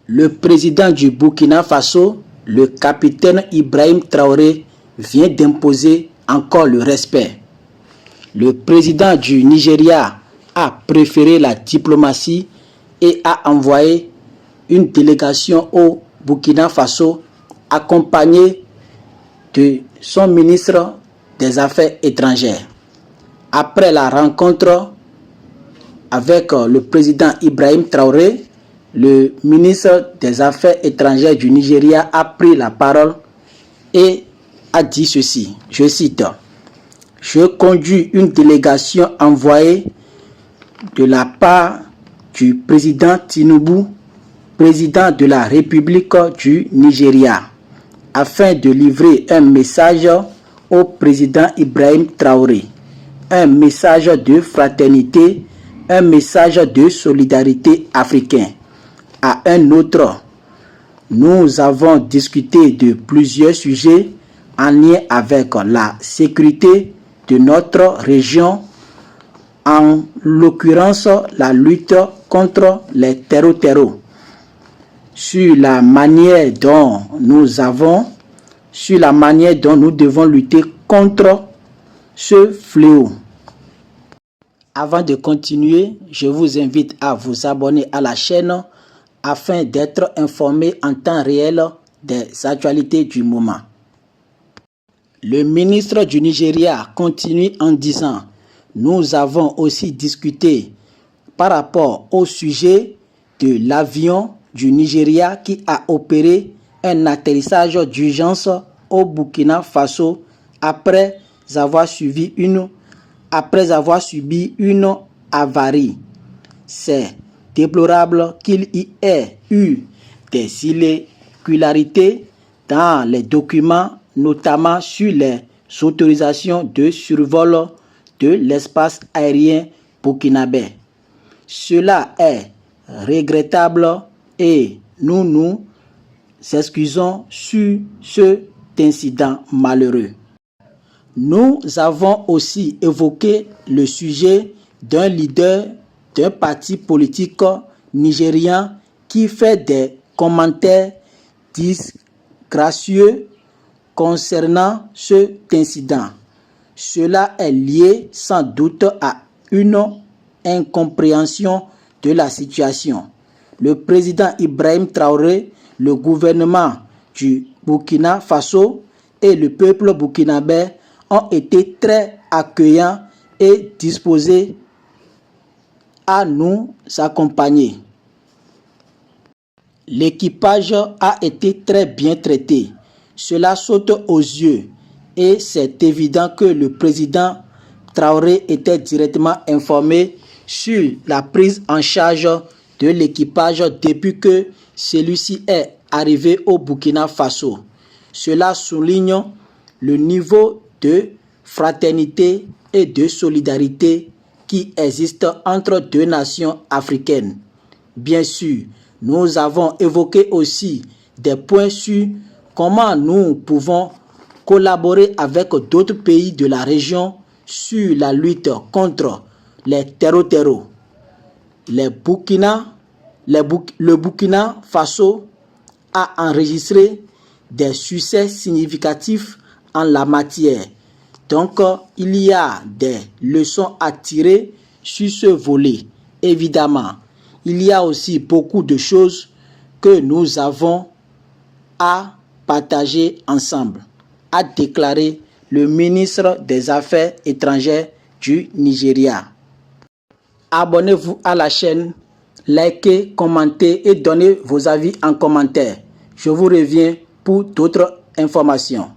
Le président du Burkina Faso, le capitaine Ibrahim Traoré, vient d'imposer encore le respect. Le président du Nigeria a préféré la diplomatie et a envoyé une délégation au Burkina Faso accompagnée de son ministre des Affaires étrangères. Après la rencontre avec le président Ibrahim Traoré, le ministre des Affaires étrangères du Nigeria a pris la parole et a dit ceci, je cite, « Je conduis une délégation envoyée de la part du président Tinubu, président de la République du Nigeria, afin de livrer un message au président Ibrahim Traoré, un message de fraternité, un message de solidarité africain. À un autre, nous avons discuté de plusieurs sujets en lien avec la sécurité de notre région, en l'occurrence la lutte contre les terreaux, sur la manière dont nous devons lutter contre ce fléau. » Avant de continuer, je vous invite à vous abonner à la chaîne afin d'être informé en temps réel des actualités du moment. Le ministre du Nigeria continue en disant « Nous avons aussi discuté par rapport au sujet de l'avion du Nigeria qui a opéré un atterrissage d'urgence au Burkina Faso après avoir subi une avarie. C'est déplorable qu'il y ait eu des irrégularités dans les documents, notamment sur les autorisations de survol de l'espace aérien burkinabé. Cela est regrettable et nous nous excusons sur cet incident malheureux. Nous avons aussi évoqué le sujet d'un leader d'un parti politique nigérian qui fait des commentaires disgracieux concernant cet incident. Cela est lié sans doute à une incompréhension de la situation. Le président Ibrahim Traoré, le gouvernement du Burkina Faso et le peuple burkinabé ont été très accueillants et disposés à nous accompagner. L'équipage a été très bien traité. Cela saute aux yeux et c'est évident que le président Traoré était directement informé sur la prise en charge de l'équipage depuis que celui-ci est arrivé au Burkina Faso. Cela souligne le niveau de fraternité et de solidarité qui existe entre deux nations africaines. Bien sûr, nous avons évoqué aussi des points sur comment nous pouvons collaborer avec d'autres pays de la région sur la lutte contre les terreaux. Le Burkina Faso a enregistré des succès significatifs en la matière. Donc, il y a des leçons à tirer sur ce volet. Évidemment, il y a aussi beaucoup de choses que nous avons à partager ensemble, a déclaré le ministre des Affaires étrangères du Nigeria. Abonnez-vous à la chaîne, likez, commentez et donnez vos avis en commentaire. Je vous reviens pour d'autres informations.